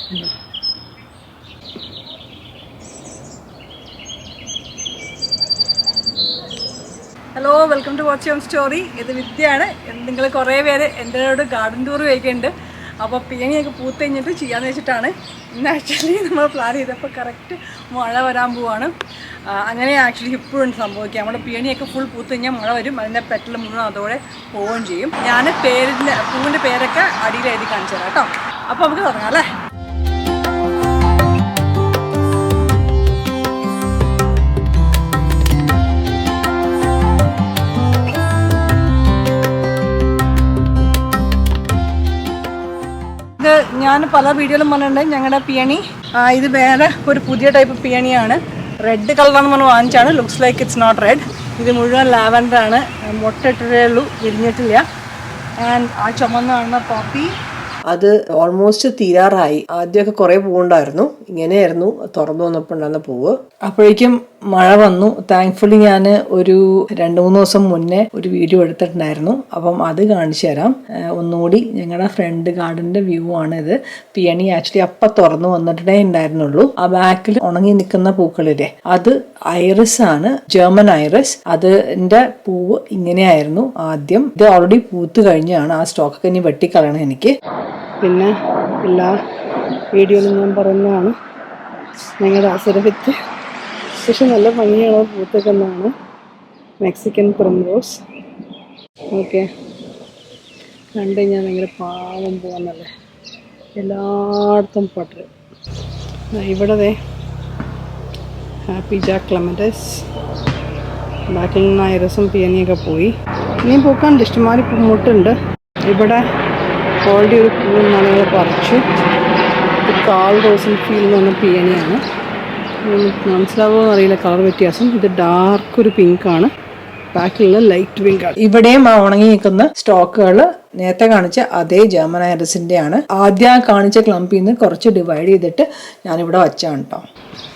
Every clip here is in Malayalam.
Hello, welcome to watch your story. ഇത് വിദ്യയാണ്. നിങ്ങൾ കുറേ പേര് എൻ്റെ ഗാർഡൻ ടൂർ വയ്ക്കുന്നുണ്ട്. അപ്പോൾ പിയണിയൊക്കെ പൂത്ത് കഴിഞ്ഞിട്ട് ചെയ്യാമെന്ന് വെച്ചിട്ടാണ് ഇന്ന് ആക്ച്വലി നമ്മൾ പ്ലാൻ ചെയ്തപ്പോൾ കറക്റ്റ് മഴ വരാൻ പോവാണ്. അങ്ങനെ ആക്ച്വലി ഇപ്പോഴും സംഭവിക്കുക. നമ്മുടെ പിയണിയൊക്കെ ഫുൾ പൂത്ത് കഴിഞ്ഞാൽ മഴ വരും, അതിൻ്റെ പെറ്റൽ മുഴുവൻ അതോടെ പോവുകയും ചെയ്യും. ഞാൻ പൂവിൻ്റെ പേരൊക്കെ അടിയിൽ എഴുതി കാണിച്ചു തരാം കേട്ടോ. അപ്പോൾ നമുക്ക് തുടങ്ങാം അല്ലേ? ഞാൻ പല വീഡിയോയിലും പറഞ്ഞിട്ടുണ്ട് ഞങ്ങളുടെ പിയണി. ഇത് വേറെ ഒരു പുതിയ ടൈപ്പ് പിയണിയാണ്. റെഡ് കളറാണെന്ന് പറഞ്ഞ് വാങ്ങിച്ചാണ്. Looks like it's not red. ഇത് മുഴുവൻ ലാവൻഡർ ആണ്. മുട്ടയിട്ടേ ഉള്ളൂ, വിരിഞ്ഞിട്ടില്ല. ആൻഡ് ആ ചുമന്ന കാണുന്ന പോപ്പി അത് ഓൾമോസ്റ്റ് തീരാറായി. ആദ്യമൊക്കെ കുറേ പൂവുണ്ടായിരുന്നു. ഇങ്ങനെയായിരുന്നു തുറന്നു വന്നപ്പോൾ ഉണ്ടായിരുന്ന പൂവ്. അപ്പോഴേക്കും മഴ വന്നു. താങ്ക്ഫുള്ളി ഞാൻ ഒരു 2-3 ദിവസം മുന്നേ ഒരു വീഡിയോ എടുത്തിട്ടുണ്ടായിരുന്നു. അപ്പം അത് കാണിച്ചു തരാം. ഒന്നുകൂടി ഞങ്ങളുടെ ഫ്രണ്ട് ഗാർഡന്റെ വ്യൂ ആണ് ഇത്. പിയണി ആക്ച്വലി അപ്പം തുറന്നു വന്നിട്ടേ ഉണ്ടായിരുന്നുള്ളൂ. ആ ബാക്കിൽ ഉണങ്ങി നിൽക്കുന്ന പൂക്കളില്ലേ, അത് ഐറിസ് ആണ്, ജർമ്മൻ ഐറിസ്. അതിന്റെ പൂവ് ഇങ്ങനെയായിരുന്നു ആദ്യം. ഇത് ഓൾറെഡി പൂത്ത് കഴിഞ്ഞാണ്. ആ സ്റ്റോക്കൊക്കെ ഇനി വെട്ടിക്കളയണം എനിക്ക്. പിന്നെ എല്ലാ വീഡിയോയിലും ഞാൻ പറയുന്നതാണ് ഞങ്ങളുടെ അസുരഭിത്ത്. പക്ഷെ നല്ല ഭംഗിയാണ് പൂത്തക്കെന്നാണ്. Mexican primrose. ഓക്കെ, കണ്ടു കഴിഞ്ഞാൽ ഭയങ്കര പാവം പോകുന്നല്ലേ. എല്ലായിടത്തും പട്ടർ. ഇവിടെ ഹാപ്പി ജാക്ക് ക്ലെമറ്റിസ്. ബാക്കിൽ നിന്ന് ഐറസും പിയനിയൊക്കെ പോയി. ഇനിയും പൂക്കാണ്ട് ഇഷ്ടംമാതിരി മുട്ടുണ്ട്. ഇവിടെ ഓൾറെഡി ഒരു പൂ ഞങ്ങൾ പറിച്ചു. ഇത് കാൾ റോസൻഫീൽഡ് എന്ന് പറഞ്ഞ പിയനിയാണ്. മനസ്സിലാവുമോ എന്നറിയില്ല കളർ വ്യത്യാസം. ഇത് ഡാർക്ക് ഒരു പിങ്കാണ്, ബാക്കിലുള്ള ലൈറ്റ് പിങ്ക് ആണ്. ഇവിടെയും ആ ഉണങ്ങി നിൽക്കുന്ന സ്റ്റോക്കുകൾ നേരത്തെ കാണിച്ച അതേ ജർമ്മൻ ഐറിസിന്റെ ആണ്. ആദ്യം കാണിച്ച ക്ലമ്പിൽ നിന്ന് കുറച്ച് ഡിവൈഡ് ചെയ്തിട്ട് ഞാനിവിടെ വച്ചാണ് കേട്ടോ.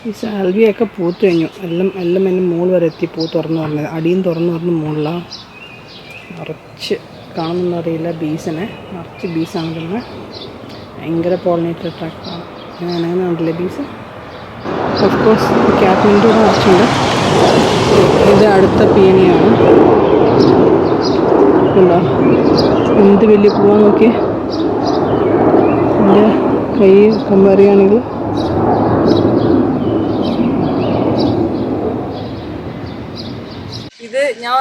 ഈ സാൽവിയൊക്കെ പൂത്ത് കഴിഞ്ഞു. എല്ലാം എൻ്റെ മുകളിൽ വരെ എത്തി. പൂ തുറന്നു പറഞ്ഞത് അടിയും തുറന്നു പറഞ്ഞ് മുകളിലാണ്. നിറച്ച് കാണുമെന്ന് അറിയില്ല ബീസിനെ. നിറച്ച് ബീസാണ് പിന്നെ. ഭയങ്കര പോളിനേറ്റർ അട്രാക്റ്റാണ്. അങ്ങനെ കണ്ടില്ലേ ബീസ്. ഓഫ് കോഴ്സ് കാറ്റ്മിൻ്റ് കൂടെ നിറച്ചുണ്ട്. ഇത് അടുത്ത പിയണിയാണ്. ഉണ്ടോ എന്ത് വലിയ പൂവാൻ നോക്കി. എൻ്റെ കൈ കമ്പയർ ചെയ്യുകയാണെങ്കിൽ ഇത് ഞാൻ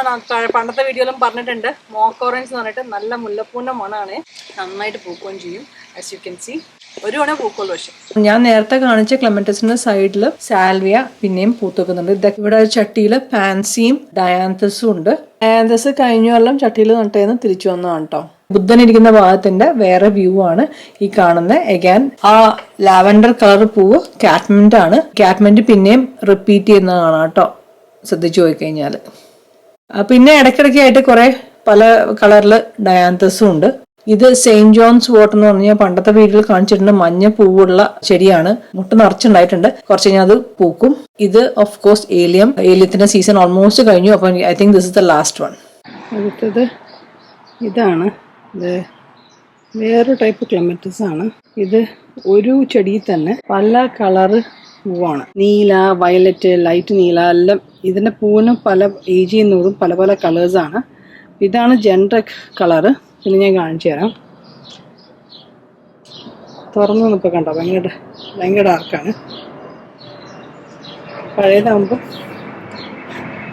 പണ്ടത്തെ വീഡിയോയിലും പറഞ്ഞിട്ടുണ്ട്. മോക്ക് ഓറഞ്ച് എന്ന് പറഞ്ഞിട്ട് നല്ല മുല്ലപ്പൂവിൻ്റെ മണമാണ്. നന്നായിട്ട് പൂക്കുകയും ചെയ്യും. ആസ് യു കെൻ സി ഒരു മണേ പൂക്കുള്ളൂ. പക്ഷെ ഞാൻ നേരത്തെ കാണിച്ച ക്ലെമറ്റിസിന്റെ സൈഡിൽ സാൽവിയ പിന്നെയും പൂത്തുക്കുന്നുണ്ട്. ഇതൊക്കെ ഇവിടെ ഒരു ചട്ടിയിൽ പാൻസിയും ഡയാന്തസും ഉണ്ട്. ഡയാന്തസ് കഴിഞ്ഞ കൊല്ലം ചട്ടിയിൽ നട്ടേന്ന് തിരിച്ചു വന്നതാണ് കേട്ടോ. ബുദ്ധൻ ഇരിക്കുന്ന ഭാഗത്തിന്റെ വേറെ വ്യൂ ആണ് ഈ കാണുന്നത്. എഗാൻ ആ ലാവൻഡർ കളർ പൂവ് കാറ്റ്മിന്റ് ആണ്. കാറ്റ്മിന്റ് പിന്നെയും റിപ്പീറ്റ് ചെയ്യുന്നതാണ് കേട്ടോ, ശ്രദ്ധിച്ചു പോയി കഴിഞ്ഞാൽ. പിന്നെ ഇടയ്ക്കിടയ്ക്കായിട്ട് കുറെ പല കളറിൽ ഡയാന്തസും ഉണ്ട്. ഇത് സെയിന്റ് ജോൺസ് വാട്ടർ എന്ന് പറഞ്ഞാൽ പണ്ടത്തെ വീട്ടിൽ കാണിച്ചിട്ടുണ്ട്. മഞ്ഞ പൂവുള്ള ചെടിയാണ്. മുട്ട നിറച്ചുണ്ടായിട്ടുണ്ട്. കുറച്ച് കഴിഞ്ഞാൽ അത് പൂക്കും. ഇത് ഓഫ് കോഴ്സ് ഏലിയത്തിന്റെ സീസൺ ഓൾമോസ്റ്റ് കഴിഞ്ഞു. അപ്പം I think this is the last one. അടുത്തത് ഇതാണ്. ഇത് വേറൊരു ടൈപ്പ് ക്ലെമറ്റിസ് ആണ്. ഇത് ഒരു ചെടിയിൽ തന്നെ പല കളറ് പൂവാണ്. നീല, വയലറ്റ്, ലൈറ്റ് നീല എല്ലാം. ഇതിന്റെ പൂവിനും പല ഏജ് ചെയ്യുന്നതും പല പല കളേഴ്സാണ്. ഇതാണ് ജെൻറിക് കളറ്. പിന്നെ ഞാൻ കാണിച്ചു തരാം. തുറന്നു വന്നപ്പോൾ കണ്ടോ ഭയങ്കര ഡാർക്കാണ്. പഴയതാകുമ്പോൾ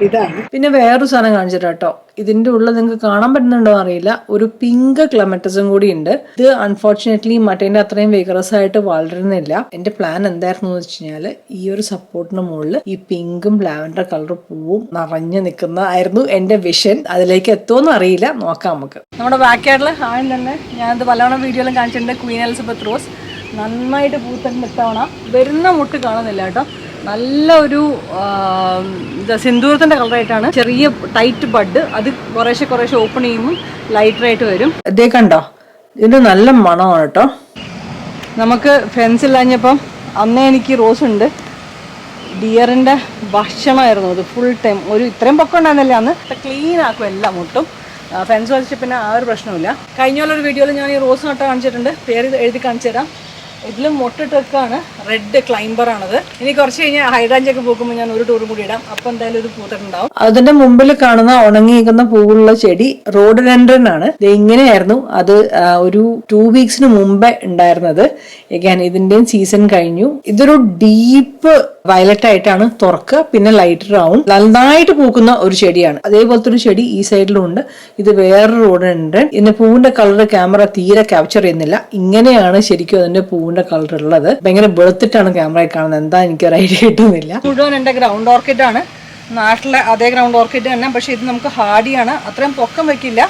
ഇതാണ്. പിന്നെ വേറൊരു സാധനം കാണിച്ചിട്ട് കേട്ടോ. ഇതിന്റെ ഉള്ളിൽ നിങ്ങൾക്ക് കാണാൻ പറ്റുന്നുണ്ടോ അറിയില്ല, ഒരു പിങ്ക് ക്ലെമറ്റിസും കൂടി ഉണ്ട്. ഇത് അൺഫോർച്ചുനേറ്റ്ലി മറ്റേന്റെ അത്രയും വിഗറസ് ആയിട്ട് വളരുന്നില്ല. എന്റെ പ്ലാൻ എന്തായിരുന്നു എന്ന് വെച്ച് കഴിഞ്ഞാല് ഈ ഒരു സപ്പോർട്ടിന് മുകളിൽ ഈ പിങ്കും ലാവൻഡർ കളർ പൂവും നിറഞ്ഞു നിൽക്കുന്നതായിരുന്നു എന്റെ വിഷൻ. അതിലേക്ക് എത്തുമെന്ന് അറിയില്ല, നോക്കാം നമുക്ക്. നമ്മുടെ ബാക്ക് യാർഡിൽ ആദ്യം തന്നെ ഞാനത് പലവണ വീഡിയോയിലും കാണിച്ചിട്ടുണ്ട്. ക്വീൻ എലിസബത്ത് റോസ് നന്നായിട്ട് പൂത്തിട്ട് ഇത്തവണ വരുന്ന മുട്ട് കാണുന്നില്ല കേട്ടോ. നല്ല ഒരു സിന്ദൂരത്തിന്റെ കളറായിട്ടാണ്. ചെറിയ ടൈറ്റ് ബഡ്. അത് കുറേശ്ശെ ഓപ്പൺ ചെയ്യുമ്പോൾ ലൈറ്ററായിട്ട് വരും. ഇതേ കണ്ടോ, ഇതിന്റെ നല്ല മണമാണ് കേട്ടോ. നമുക്ക് ഫെൻസ് ഇല്ലാഞ്ഞപ്പം അന്നേ എനിക്ക് റോസ് ഉണ്ട്. ഡിയറിന്റെ ഭക്ഷണമായിരുന്നു അത് ഫുൾ ടൈം. ഒരു ഇത്രയും പൊക്കം ഉണ്ടായിരുന്നില്ല അന്ന്. ക്ലീൻ ആക്കും എല്ലാം മുട്ടും. ഫെൻസ് വലിച്ച പിന്നെ ആ ഒരു പ്രശ്നമില്ല. കഴിഞ്ഞ ഒരു വീഡിയോയിൽ ഞാൻ ഈ റോസ് നട്ട കാണിച്ചിട്ടുണ്ട്. പേര് എഴുതി കാണിച്ചു തരാം. ഇതിലും മൊട്ടിട്ട് വെക്കാണ്. റെഡ് ക്ലൈംബർ ആണത്. ഇനി കുറച്ച് കഴിഞ്ഞാൽ ഹൈഡ്രാഞ്ചിയ ഒക്കെ പൂക്കുമ്പോൾ ഞാൻ ഒരു ടൂറും കൂടി ഇടാം. അപ്പൊ എന്തായാലും ഒരു പൂത്തിട്ടുണ്ടാവും. അതിന്റെ മുമ്പിൽ കാണുന്ന ഉണങ്ങിയിരിക്കുന്ന പൂവുള്ള ചെടി റോഡോഡെൻഡ്രൻ ആണ്. ഇത് ഇങ്ങനെയായിരുന്നു അത് ഒരു 2 വീക്സിന് മുമ്പേ ഉണ്ടായിരുന്നത്. again ഇതിന്റെയും സീസൺ കഴിഞ്ഞു. ഇതൊരു ഡീപ്പ് വയലറ്റ് ആയിട്ടാണ് തുറക്കുക, പിന്നെ ലൈറ്റർ ആവും. നന്നായിട്ട് പൂക്കുന്ന ഒരു ചെടിയാണ്. അതേപോലത്തെ ഒരു ചെടി ഈ സൈഡിലും ഉണ്ട്. ഇത് വേറൊരു റോഡോഡെൻഡ്രൻ. ഇതിന്റെ പൂവിന്റെ കളർ ക്യാമറ തീരെ ക്യാപ്ചർ ചെയ്യുന്നില്ല. ഇങ്ങനെയാണ് ശരിക്കും അതിന്റെ പൂവിന്റെ കളർ ഉള്ളത്. ഭയങ്കര വെളുത്തിട്ടാണ് ക്യാമറയിൽ കാണുന്നത്. എന്താ എനിക്കൊരു ഐഡിയ കിട്ടുന്നില്ല. മുഴുവൻ എന്റെ ഗ്രൗണ്ട് ഓർക്കിഡ് ആണ്. നാട്ടിലെ അതേ ഗ്രൗണ്ട് ഓർക്കിഡ് തന്നെ. പക്ഷെ ഇത് നമുക്ക് ഹാർഡിയാണ്. അത്രയും പൊക്കം വെക്കില്ല.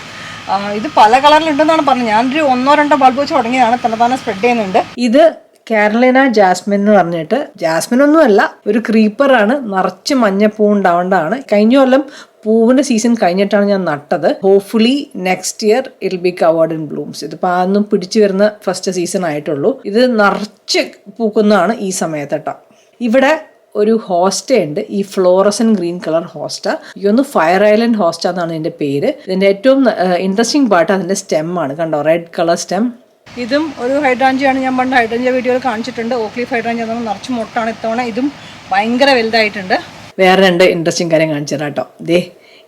ഇത് പല കളറിലുണ്ടെന്നാണ് പറഞ്ഞത്. ഞാനൊരു 1-2 ബൾബ് വെച്ച് തുടങ്ങിയതാണ്. തന്നെ സ്പ്രെഡ് ചെയ്യുന്നുണ്ട്. ഇത് കാരലിന ജാസ്മിൻ എന്ന് പറഞ്ഞിട്ട്, ജാസ്മിൻ ഒന്നും അല്ല, ഒരു ക്രീപ്പർ ആണ്. നിറച്ച് മഞ്ഞപ്പൂ ഉണ്ടാവേണ്ടതാണ്. കഴിഞ്ഞ കൊല്ലം പൂവിന്റെ സീസൺ കഴിഞ്ഞിട്ടാണ് ഞാൻ നട്ടത്. Hopefully next year it be covered in blooms. ഇതിപ്പോ അതൊന്നും പിടിച്ചു വരുന്ന ഫസ്റ്റ് സീസൺ ആയിട്ടുള്ളൂ. ഇത് നിറച്ച് പൂക്കുന്നതാണ് ഈ സമയത്ത് കേട്ടോ. ഇവിടെ ഒരു ഹോസ്റ്റ ഉണ്ട്, ഈ ഫ്ലോറസൻ ഗ്രീൻ കളർ ഹോസ്റ്റ. ഇതൊന്ന് ഫയർ ഐലൻഡ് ഹോസ്റ്റ എന്നാണ് ഇതിന്റെ പേര്. ഇതിന്റെ ഏറ്റവും ഇൻട്രസ്റ്റിംഗ് പാർട്ട് അതിന്റെ സ്റ്റെം ആണ്. കണ്ടോ, റെഡ് കളർ സ്റ്റെം. ഇതും ഒരു ഹൈഡ്രാഞ്ചിയാണ്. ഞാൻ പണ്ട് ഹൈഡ്രാഞ്ചിയ വീഡിയോയിൽ കാണിച്ചിട്ടുണ്ട്. ലീഫ് ഹൈഡ്രാഞ്ചിയ നിറച്ച് മുട്ടാണ്. ഇത്തവണ ഇതും ഭയങ്കര വലുതായിട്ടുണ്ട്. വേറെ 2 ഇൻട്രസ്റ്റിംഗ് കാര്യം കാണിച്ചു തരാം കേട്ടോ. ദേ,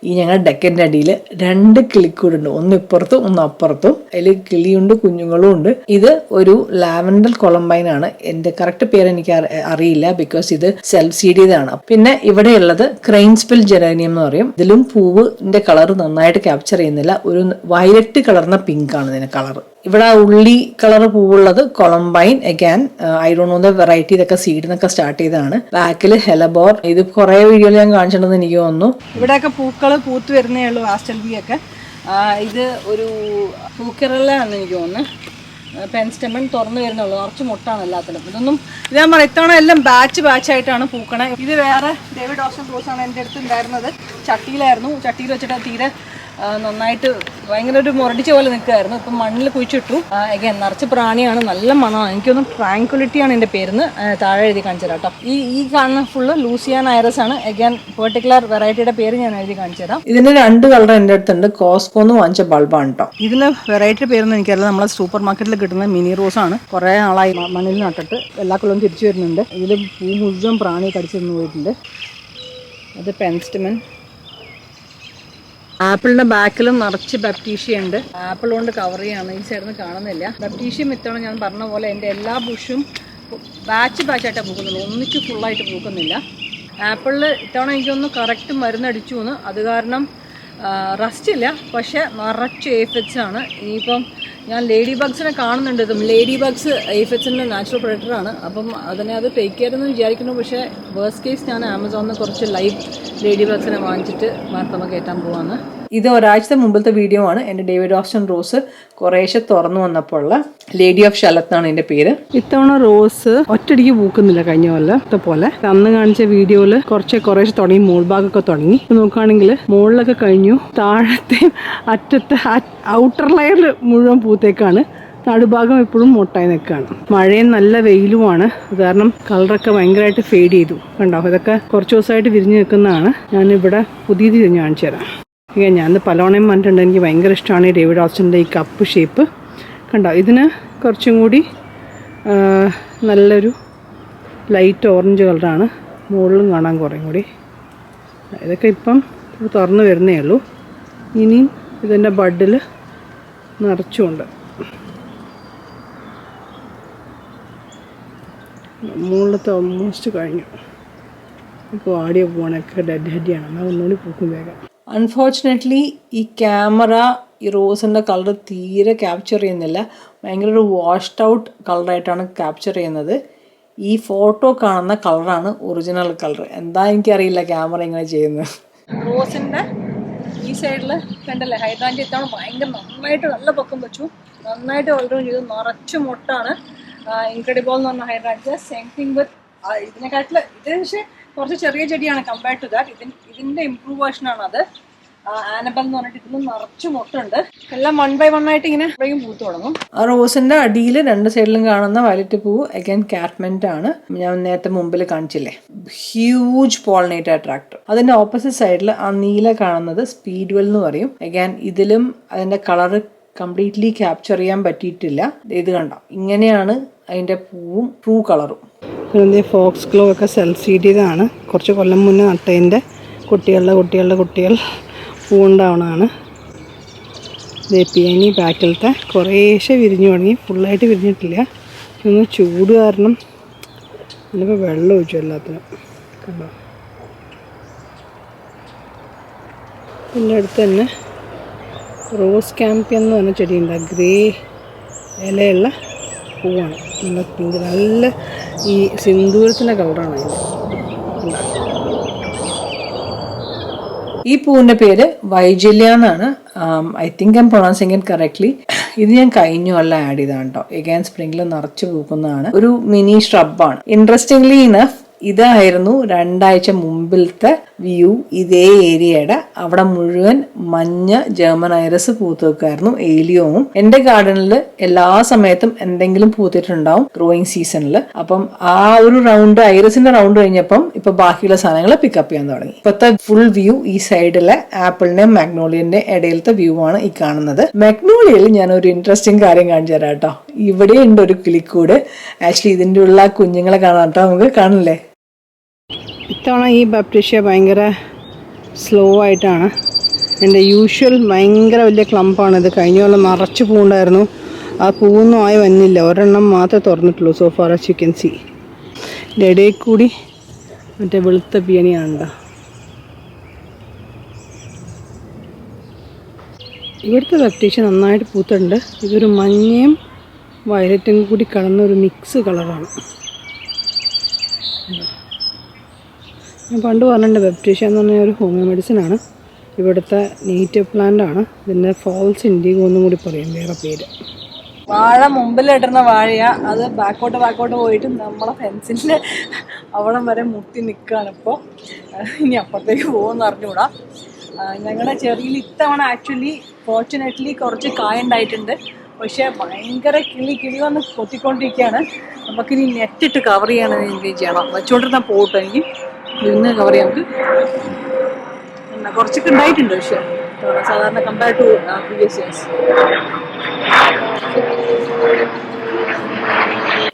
ഈ ഞങ്ങളുടെ ഡെക്കിന്റെ അടിയിൽ 2 കിളിക്കൂടുണ്ട്. ഒന്ന് ഇപ്പുറത്തും ഒന്ന് അപ്പുറത്തും. അതിൽ കിളിയുണ്ട്, കുഞ്ഞുങ്ങളും ഉണ്ട്. ഇത് ഒരു ലാവൻഡർ കൊളംബൈൻ ആണ്. എന്റെ കറക്റ്റ് പേര് എനിക്ക് അറിയില്ല, ബിക്കോസ് ഇത് സെൽഫ് സീഡ് ചെയ്താണ്. പിന്നെ ഇവിടെയുള്ളത് ക്രെയിൻസ്പിൽ ജെറേനിയം എന്ന് പറയും. ഇതിലും പൂവിന്റെ കളർ നന്നായിട്ട് ക്യാപ്ചർ ചെയ്യുന്നില്ല. ഒരു വയലറ്റ് കളർന്ന പിങ്ക് ആണ് ഇതിന്റെ കളർ. ഇവിടെ ഉള്ളി കളർ പൂവുള്ളത് columbine. Again I don't know the variety. ഇതൊക്കെ സീഡിന്നൊക്കെ സ്റ്റാർട്ട് ചെയ്തതാണ്. ബാക്കിൽ ഹെലബോർ. ഇത് കുറെ വീഡിയോയിൽ ഞാൻ കാണിച്ചിട്ടുണ്ടെന്ന് എനിക്ക് തോന്നുന്നു. ഇവിടെയൊക്കെ പൂക്കൾ പൂത്ത് വരുന്നേ ഉള്ളൂ. ആസ്റ്റൽബി ഒക്കെ. ഇത് ഒരു പൂക്കറല്ല എന്ന് എനിക്ക് തോന്നുന്നു. പെൻസ്റ്റമൻ തുറന്നു വരുന്നുള്ളൂ. കുറച്ച് മുട്ടാണ് എല്ലാത്തിലും. ഇതൊന്നും ഇത് ഞാൻ പറയാം, ഇത്തവണ എല്ലാം ബാച്ചായിട്ടാണ് പൂക്കണേ. ഇത് വേറെ ഡേവിഡ് ഓസ്റ്റൻ റോസ് ആണ് എൻ്റെ അടുത്ത് ഉണ്ടായിരുന്നത്. ചട്ടിയിലായിരുന്നു. ചട്ടിയിൽ വെച്ചിട്ട് തീരെ നന്നായിട്ട് ഭയങ്കര ഒരു മുരടിച്ച പോലെ നിൽക്കുമായിരുന്നു. ഇപ്പം മണ്ണിൽ കുഴിച്ചിട്ടു. അഗൈൻ നിറച്ച് പ്രാണിയാണ്. നല്ല മണമാണ്. എനിക്കൊന്നും ട്രാങ്കുലിറ്റിയാണ് എൻ്റെ പേരിന്ന് താഴെ എഴുതി കാണിച്ചു തരാം കേട്ടോ. ഈ കാണുന്ന ഫുള്ള് ലൂസിയാൻ ഐറസ് ആണ്. അഗൈൻ പെർട്ടിക്കുലർ വെറൈറ്റിയുടെ പേര് ഞാൻ എഴുതി കാണിച്ചു തരാം. ഇതിന് 2 കളർ എൻ്റെ അടുത്തുണ്ട്. കോസ്കോന്ന് വാങ്ങിച്ച ബൾബാണ് കേട്ടോ. ഇതിന് വെറൈറ്റിയുടെ പേരൊന്നും എനിക്കറിയില്ല. നമ്മളെ സൂപ്പർ മാർക്കറ്റിൽ കിട്ടുന്ന മിനി റോസ് ആണ്. കുറേ നാളായി മണ്ണിൽ നട്ടിട്ട് എല്ലാ കൊല്ലവും തിരിച്ചു വരുന്നുണ്ട്. ഇതിൽ പൂ മുഴുവൻ പ്രാണി കടിച്ചു നിന്ന് പോയിട്ടുണ്ട്. അത് പെൻസ്റ്റമൻ. ആപ്പിളിന്റെ ബാക്കിലും നിറച്ച് ബപ്റ്റീഷ്യ ഉണ്ട്. ആപ്പിൾ കൊണ്ട് കവർ ചെയ്യാണ്. ഈ സൈഡിൽ നിന്ന് കാണുന്നില്ല. ബപ്റ്റീഷ്യം ഇത്തവണ ഞാൻ പറഞ്ഞ പോലെ എൻ്റെ എല്ലാ ബുഷും ബാച്ചായിട്ടാണ് പൂക്കുന്നുള്ളൂ. ഒന്നിച്ച് ഫുള്ളായിട്ട് പൂക്കുന്നില്ല. ആപ്പിളിൽ ഇത്തവണ എനിക്കൊന്ന് കറക്റ്റ് മരുന്നടിച്ചു എന്ന്. അത് കാരണം റസ്റ്റ് ഇല്ല, പക്ഷെ നിറച്ച് ഏഫിഡ്സ് ആണ്. ഇനിയിപ്പം ഞാൻ ലേഡി ബഗ്സിനെ കാണുന്നുണ്ട്. ഇതും ലേഡി ബഗ്സ് ഏഫിഡ്സിൻ്റെ നാച്ചുറൽ പ്രെഡറ്ററാണ്. അപ്പം അതിനെ അത് ടേക്ക് കെയർ വിചാരിക്കുന്നു. പക്ഷേ വേഴ്സ്റ്റ് കേസ് ഞാൻ ആമസോണിൽ നിന്ന് കുറച്ച് ലൈവ് ലേഡി ബഗ്സിനെ വാങ്ങിച്ചിട്ട് വാർത്തമ്മ കയറ്റാൻ പോവാന്ന്. ഇത് ഒരാഴ്ചത്തെ മുമ്പത്തെ വീഡിയോ ആണ്. എൻ്റെ ഡേവിഡ് ഓസ്റ്റൻ റോസ് കുറേശ്ശെ തുറന്നു വന്നപ്പോൾ ഉള്ള ലേഡി ഓഫ് ഷാലത്ത് എന്നാണ് എൻ്റെ പേര്. ഇത്തവണ റോസ് ഒറ്റയടിക്ക് പൂക്കുന്നില്ല കഴിഞ്ഞ കൊല്ലത്തെ പോലെ. അന്ന് കാണിച്ച വീഡിയോയിൽ കുറേശ്ശെ തുടങ്ങി. മോൾ ഭാഗമൊക്കെ തുടങ്ങി. നോക്കുകയാണെങ്കിൽ മുകളിലൊക്കെ കഴിഞ്ഞു. താഴത്തെ അറ്റത്തെ ഔട്ടർ ലെയറിൽ മുഴുവൻ പൂത്തേക്കാണ്. നടുഭാഗം എപ്പോഴും മൊട്ടായി നിൽക്കുകയാണ്. മഴയും നല്ല വെയിലുമാണ്. അത് കാരണം കളറൊക്കെ ഭയങ്കരമായിട്ട് ഫെയ്ഡ് ചെയ്തു. കണ്ടോ, ഇതൊക്കെ കുറച്ച് ദിവസമായിട്ട് വിരിഞ്ഞ് നിൽക്കുന്നതാണ്. ഞാനിവിടെ പുതിയത് വിരിഞ്ഞ് കാണിച്ചു തരാം. ഞാൻ പലോണയും പറഞ്ഞിട്ടുണ്ട്. എനിക്ക് ഭയങ്കര ഇഷ്ടമാണ് ഈ ഡേവിഡ് ഓസ്റ്റൻ്റെ ഈ കപ്പ് ഷേപ്പ്. കണ്ടോ, ഇതിന് കുറച്ചും കൂടി നല്ലൊരു ലൈറ്റ് ഓറഞ്ച് കളറാണ്. മുകളിലും കാണാൻ കുറേ കൂടി. ഇതൊക്കെ ഇപ്പം തുറന്ന് വരുന്നേ ഉള്ളൂ. ഇനിയും ഇതിൻ്റെ ബഡിൽ നിറച്ചുമുണ്ട്. മുകളിലത്തെ ഓൾമോസ്റ്റ് കഴിഞ്ഞു. ഇപ്പോൾ ആടിയോ പോകണൊക്കെ ഡെഡ് ഹെഡിയാണ്. എന്നാൽ ഒന്നുകൂടി പൂക്കും വേഗം. അൺഫോർച്ചുനേറ്റ്ലി ഈ ക്യാമറ ഈ റോസിൻ്റെ കളർ തീരെ ക്യാപ്ചർ ചെയ്യുന്നില്ല. ഭയങ്കര ഒരു വാഷ്ഡ് ഔട്ട് കളറായിട്ടാണ് ക്യാപ്ചർ ചെയ്യുന്നത്. ഈ ഫോട്ടോ കാണുന്ന കളറാണ് ഒറിജിനൽ കളർ. എന്താ എനിക്കറിയില്ല ക്യാമറ ഇങ്ങനെ ചെയ്യുന്നത്. റോസിൻ്റെ ഈ സൈഡിൽ കണ്ടല്ലേ, ഹൈഡ്രാഞ്ചിയ ഇത്തവണ ഭയങ്കര നന്നായിട്ട് നല്ല പൊക്കം വെച്ചു. നന്നായിട്ട് വളരുകയും ചെയ്തു. നിറച്ച് മുട്ടാണ്. ഇൻക്രെഡിബിൾ എന്ന് പറഞ്ഞ ഹൈഡ്രാഞ്ചിയ. സെയിം തിങ് വിത്ത് ഇതിനെക്കാട്ടിൽ ഇത് പക്ഷേ കുറച്ച് ചെറിയ ചെടിയാണ് കമ്പയർഡ് ടു ദാറ്റ്. ഇതിൻ്റെ ഇംപ്രൂവ് വേർഷനാണ് അത്. ആനബൽ എന്ന് പറഞ്ഞിട്ട് ഇതിലും നിറച്ച് മുട്ടുണ്ട്. എല്ലാം 1 by 1 ആയിട്ട് ഇങ്ങനെ എപ്പോഴും പൂത്ത് തുടങ്ങും. ആ റോസിന്റെ അടിയിൽ 2 സൈഡിലും കാണുന്ന വയലറ്റ് പൂവ് അഗൈൻ കാറ്റ്മെന്റ് ആണ്. ഞാൻ നേരത്തെ മുമ്പിൽ കാണിച്ചില്ലേ, ഹ്യൂജ് പോളിനേറ്റർ അട്രാക്ടർ. അതിന്റെ ഓപ്പോസിറ്റ് സൈഡിൽ ആ നീല കാണുന്നത് സ്പീഡ്വെൽ എന്ന് പറയും. അഗൈൻ ഇതിലും അതിന്റെ കളർ കംപ്ലീറ്റ്ലി ക്യാപ്ചർ ചെയ്യാൻ പറ്റിയിട്ടില്ല. ഇത് കണ്ടോ, ഇങ്ങനെയാണ് അതിൻ്റെ പൂവും ട്രൂ കളറും. പിന്നെ ഫോക്സ്ഗ്ലോവ് ഒക്കെ സെൽഫ് സീഡ് ചെയ്തതാണ്. കുറച്ച് കൊല്ലം മുന്നേ നട്ടതിൻ്റെ കുട്ടികൾ പൂവുണ്ടാവണതാണ്. പെയിനി ബാക്കിലത്തെ കുറേശ്ശെ വിരിഞ്ഞു തുടങ്ങി, ഫുള്ളായിട്ട് വിരിഞ്ഞിട്ടില്ല. ഒന്ന് ചൂട് കാരണം ഇതിപ്പോൾ വെള്ളം ഒഴിച്ചു എല്ലാത്തിനും. കണ്ടോ, പിന്നെ അടുത്ത് തന്നെ റോസ് കാമ്പിയൻ എന്ന് പറഞ്ഞ ചെടിയുണ്ട്. ഗ്രേ ഇലയുള്ള പൂവാണ്, നല്ല പിങ്ക്, നല്ല ഈ സിന്ദൂരത്തിൻ്റെ കളറാണ് അതിന്. ഈ പൂവിൻ്റെ പേര് വൈജല്യ എന്നാണ്. I think I'm pronouncing it correctly. ഇത് ഞാൻ കഴിഞ്ഞു അല്ല ആഡ് ചെയ്താണ് കേട്ടോ. എഗൈൻ സ്പ്രിംഗിൽ നിറച്ച് പൂക്കുന്നതാണ്. ഒരു മിനി ഷ്രബാണ്. ഇൻട്രസ്റ്റിംഗ്ലി ഇനഫ് ഇതായിരുന്നു 2 ആഴ്ച മുമ്പിലത്തെ വ്യൂ. ഇതേ ഏരിയയുടെ അവിടെ മുഴുവൻ മഞ്ഞ ജർമ്മൻ ഐറസ് പൂത്ത് വെക്കായിരുന്നു, ഏലിയോവും. എന്റെ ഗാർഡനിൽ എല്ലാ സമയത്തും എന്തെങ്കിലും പൂത്തിട്ടുണ്ടാവും ഗ്രോയിങ് സീസണിൽ. അപ്പം ആ ഒരു റൗണ്ട്, ഐറസിന്റെ റൗണ്ട് കഴിഞ്ഞപ്പം ഇപ്പൊ ബാക്കിയുള്ള സാധനങ്ങൾ പിക്കപ്പ് ചെയ്യാൻ തുടങ്ങി. ഇപ്പത്തെ ഫുൾ വ്യൂ ഈ സൈഡിലെ ആപ്പിളിന്റെയും മാഗ്നോളിയന്റെ ഇടയിലത്തെ വ്യൂ ആണ് ഈ കാണുന്നത്. മാഗ്നോളിയയിൽ ഞാൻ ഒരു ഇൻട്രസ്റ്റിംഗ് കാര്യം കാണിച്ചു തരാം കേട്ടോ. ഇവിടെ ഉണ്ട് ഒരു കിളിക്കൂട്. ആക്ച്വലി ഇതിന്റെ ഉള്ള കുഞ്ഞുങ്ങളെ കാണാം കേട്ടോ, നമുക്ക് കാണില്ലേ. ഇത്തവണ ഈ ബാപ്റ്റീഷ്യ ഭയങ്കര സ്ലോ ആയിട്ടാണ്. എൻ്റെ യൂഷ്വൽ ഭയങ്കര വലിയ ക്ലമ്പാണിത്. കഴിഞ്ഞ കൊല്ലം നിറച്ച് പൂവുണ്ടായിരുന്നു, ആ പൂവൊന്നും ആയി വന്നില്ല. ഒരെണ്ണം മാത്രമേ തുറന്നിട്ടുള്ളൂ so far as you can see. ഇതിൻ്റെ ഇടയിൽ കൂടി മറ്റേ വെളുത്ത പിയണിയാണ്. ഇവിടുത്തെ ബാപ്റ്റീഷ്യ നന്നായിട്ട് പൂത്തുണ്ട്. ഇതൊരു മഞ്ഞയും വയലറ്റും കൂടി കലർന്നൊരു മിക്സ് കളറാണ്. ഞാൻ പണ്ട് പറഞ്ഞിട്ടുണ്ട്, ബാപ്റ്റീഷ്യ എന്ന് പറഞ്ഞാൽ ഒരു ഹോമിയോ മെഡിസിനാണ്. ഇവിടുത്തെ നേറ്റീവ് പ്ലാന്റ് ആണ്. ഇതിൻ്റെ ഫോൾസ് ഇൻഡിഗോ എന്നും കൂടി പറയും, വേറെ പേര്. വാഴ മുമ്പിലിടുന്ന വാഴയാ, അത് ബാക്കോട്ട് പോയിട്ട് നമ്മളെ ഫെൻസിൻ്റെ അവിടം വരെ മുട്ടി നിൽക്കുകയാണ് ഇപ്പോൾ. ഇനി അപ്പുറത്തേക്ക് പോകുമെന്ന് അറിഞ്ഞുകൂടാ. ഞങ്ങളുടെ ചെറിയിൽ ഇത്തവണ ആക്ച്വലി ഫോർച്ചുനേറ്റ്ലി കുറച്ച് കായുണ്ടായിട്ടുണ്ട്. പക്ഷേ ഭയങ്കര കിളി വന്ന് കൊത്തിക്കൊണ്ടിരിക്കുകയാണ്. നമുക്കിനി നെറ്റിട്ട് കവർ ചെയ്യണമെന്ന് ചെയ്യണം. വെച്ചുകൊണ്ടിരുന്നാൽ പോട്ടെ, എനിക്ക് ഇന്ന് കവർ ചെയ്യാം. നമുക്ക് കുറച്ചൊക്കെ ഉണ്ടായിട്ടുണ്ട്, പക്ഷേ സാധാരണ കമ്പയർ ടു പ്രീവിയസ് ഇയേഴ്സ്.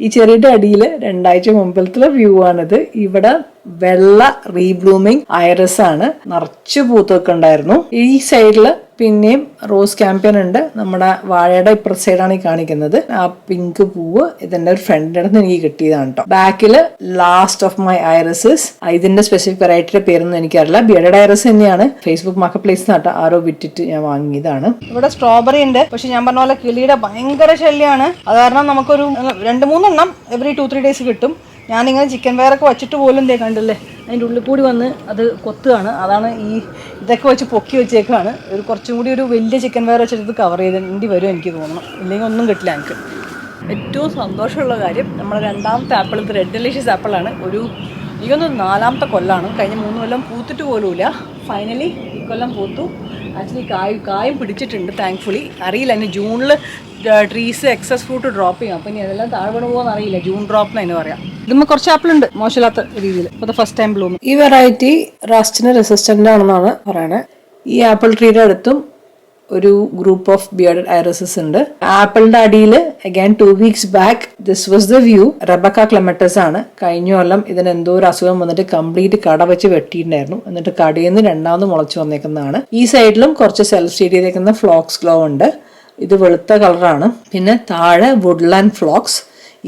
ഈ ചെറിയുടെ അടിയിൽ 2 ആഴ്ച മുമ്പിലത്തെ വ്യൂ ആണിത്. ഇവിടെ വെള്ള റീബ്ലൂമിങ് ഐറസ് ആണ്, നിറച്ച് പൂത്തൊക്കെ ഉണ്ടായിരുന്നു. ഈ സൈഡില് പിന്നെയും റോസ് കാമ്പിയൻ ഉണ്ട്. നമ്മുടെ വാഴയുടെ ഇപ്പുറത്തെ സൈഡാണ് ഈ കാണിക്കുന്നത്. ആ പിങ്ക് പൂവ് ഇതിന്റെ ഒരു ഫ്രണ്ടിന്റെ അടുത്ത് എനിക്ക് കിട്ടിയതാണ് കേട്ടോ. ബാക്കില് ലാസ്റ്റ് ഓഫ് മൈ ഐറസസ്. ഇതിന്റെ സ്പെസിഫിക് വെറൈറ്റിയുടെ പേരൊന്നും എനിക്കറിയില്ല. ബിയർഡഡ് ഐറസ് തന്നെയാണ്. ഫേസ്ബുക്ക് മാർക്കറ്റ് പ്ലേസ് നട്ടോ ആരോ വിറ്റിട്ട് ഞാൻ വാങ്ങിയതാണ്. ഇവിടെ സ്ട്രോബെറി ഉണ്ട്, പക്ഷെ ഞാൻ പറഞ്ഞ പോലെ കിളിയുടെ ഭയങ്കര ശല്യമാണ്. അത് കാരണം നമുക്കൊരു 2-3 എണ്ണം എവറി 2-3 ഡേയ്സ് കിട്ടും. ഞാനിങ്ങനെ ചിക്കൻ വയറൊക്കെ വെച്ചിട്ട് പോലും കണ്ടില്ലേ, അതിൻ്റെ ഉള്ളിൽ കൂടി വന്ന് അത് കൊത്തുകയാണ്. അതാണ് ഇതൊക്കെ വെച്ച് പൊക്കി വെച്ചേക്കാണ്. ഒരു കുറച്ചും കൂടി ഒരു വലിയ ചിക്കൻ വയർ വെച്ചിട്ട് ഇത് കവർ ചെയ്തേണ്ടി വരും എനിക്ക് തോന്നണം, ഇല്ലെങ്കിൽ ഒന്നും കിട്ടില്ല എനിക്ക്. ഏറ്റവും സന്തോഷമുള്ള കാര്യം, നമ്മുടെ 2ാമത്തെ ആപ്പിൾ, ഇത് റെഡ് ഡെലീഷ്യസ് ആപ്പിളാണ്. എനിക്കൊന്ന് 4ാമത്തെ കൊല്ലമാണ്. കഴിഞ്ഞ 3 കൊല്ലം പൂത്തിട്ട് പോലുമില്ല. ഫൈനലി ഈ കൊല്ലം പൂത്തു. ആക്ച്വലി കായും പിടിച്ചിട്ടുണ്ട് താങ്ക്ഫുള്ളി. അറിയില്ല, ഇനി ജൂണിൽ ട്രീസ് എക്സസ് ഫ്രൂട്ട് ഡ്രോപ്പ് ചെയ്യും. അപ്പം ഇനി അതെല്ലാം താഴ്വണ പോകുമെന്ന് അറിയില്ല. ജൂൺ ഡ്രോപ്പ് എന്ന് തന്നെ പറയാം. ഇതുമ്പോൾ കുറച്ച് ആപ്പിൾ ഉണ്ട് മോശമില്ലാത്ത രീതിയിൽ. ഇപ്പോൾ ഫസ്റ്റ് ടൈം ബ്ലൂം. ഈ വെറൈറ്റി റസ്റ്റിന് റെസിസ്റ്റന്റ് ആണെന്നാണ് പറയണത്. ഈ ആപ്പിൾ ട്രീയുടെ അടുത്തും ഒരു ഗ്രൂപ്പ് ഓഫ് ബിയർഡഡ് ഐറസസ് ഉണ്ട്. ആപ്പിളിന്റെ അടിയിൽ again 2 weeks back this was the view. Rebecca clematis ആണ്. കഴിഞ്ഞ കൊല്ലം ഇതിന് എന്തോ ഒരു അസുഖം വന്നിട്ട് കംപ്ലീറ്റ് കട വെച്ച് വെട്ടിയിട്ടുണ്ടായിരുന്നു. എന്നിട്ട് കടയിൽ നിന്ന് 2ാമത് മുളച്ചു വന്നേക്കുന്നതാണ്. ഈ സൈഡിലും കുറച്ച് സെൽഫ് ഷെയ്ഡ് ചെയ്തേക്കുന്ന ഫ്ലോക്സ്ഗ്ലോവ് ഉണ്ട്. ഇത് വെളുത്ത കളറാണ്. പിന്നെ താഴെ വുഡ്ലാൻഡ് ഫ്ലോക്സ്.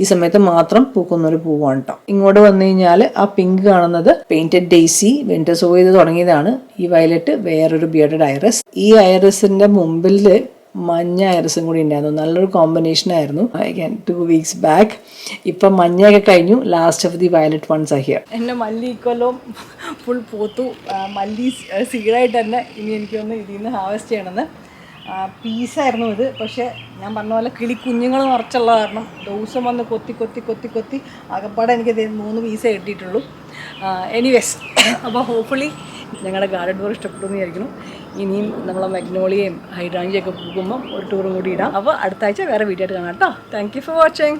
ഈ സമയത്ത് മാത്രം പൂക്കുന്ന ഒരു പൂവാണ് കേട്ടോ. ഇങ്ങോട്ട് വന്നു കഴിഞ്ഞാൽ ആ പിങ്ക് കാണുന്നത് പെയിന്റഡ് ഡേസി, വിന്റർ സോ ചെയ്ത് തുടങ്ങിയതാണ്. ഈ വയലറ്റ് വേറൊരു ബിയർഡഡ് ഐറസ്. ഈ ഐറസിന്റെ മുമ്പിൽ മഞ്ഞ ഐറസും കൂടി ഉണ്ടായിരുന്നു. നല്ലൊരു കോമ്പിനേഷൻ ആയിരുന്നു. 2 വീക്സ് ബാക്ക്. ഇപ്പം മഞ്ഞയൊക്കെ കഴിഞ്ഞു. Last of the violet ones are here. എന്നെ മല്ലി ഇക്കൊല്ലം ഫുൾ പൂത്തു. മല്ലി സീഡായിട്ട് തന്നെ ഇനി എനിക്കൊന്ന് ഇതിൽ നിന്ന് ഹാർവെസ്റ്റ് ചെയ്യണമെന്ന്. പീസായിരുന്നു ഇത്. പക്ഷേ ഞാൻ പറഞ്ഞ പോലെ കിളി കുഞ്ഞുങ്ങൾ നിറച്ചുള്ള കാരണം ദിവസം വന്ന് കൊത്തി ആകപ്പാടെ എനിക്ക് 3 പീസേ കിട്ടിയിട്ടുള്ളൂ. എനിവേസ്, അപ്പോൾ ഹോപ്പ്ഫുള്ളി ഞങ്ങളുടെ ഗാർഡൻ ടൂർ ഇഷ്ടപ്പെട്ടു എന്ന് വിചാരിക്കുന്നു. ഇനിയും നമ്മളെ മഗ്നോളിയയും ഹൈഡ്രാഞ്ചിയൊക്കെ പോകുമ്പം ഒരു ടൂറും കൂടി ഇടാം. അപ്പോൾ അടുത്ത ആഴ്ച വേറെ വീഡിയോ ആയിട്ട് കാണാം കേട്ടോ. Thank you for watching.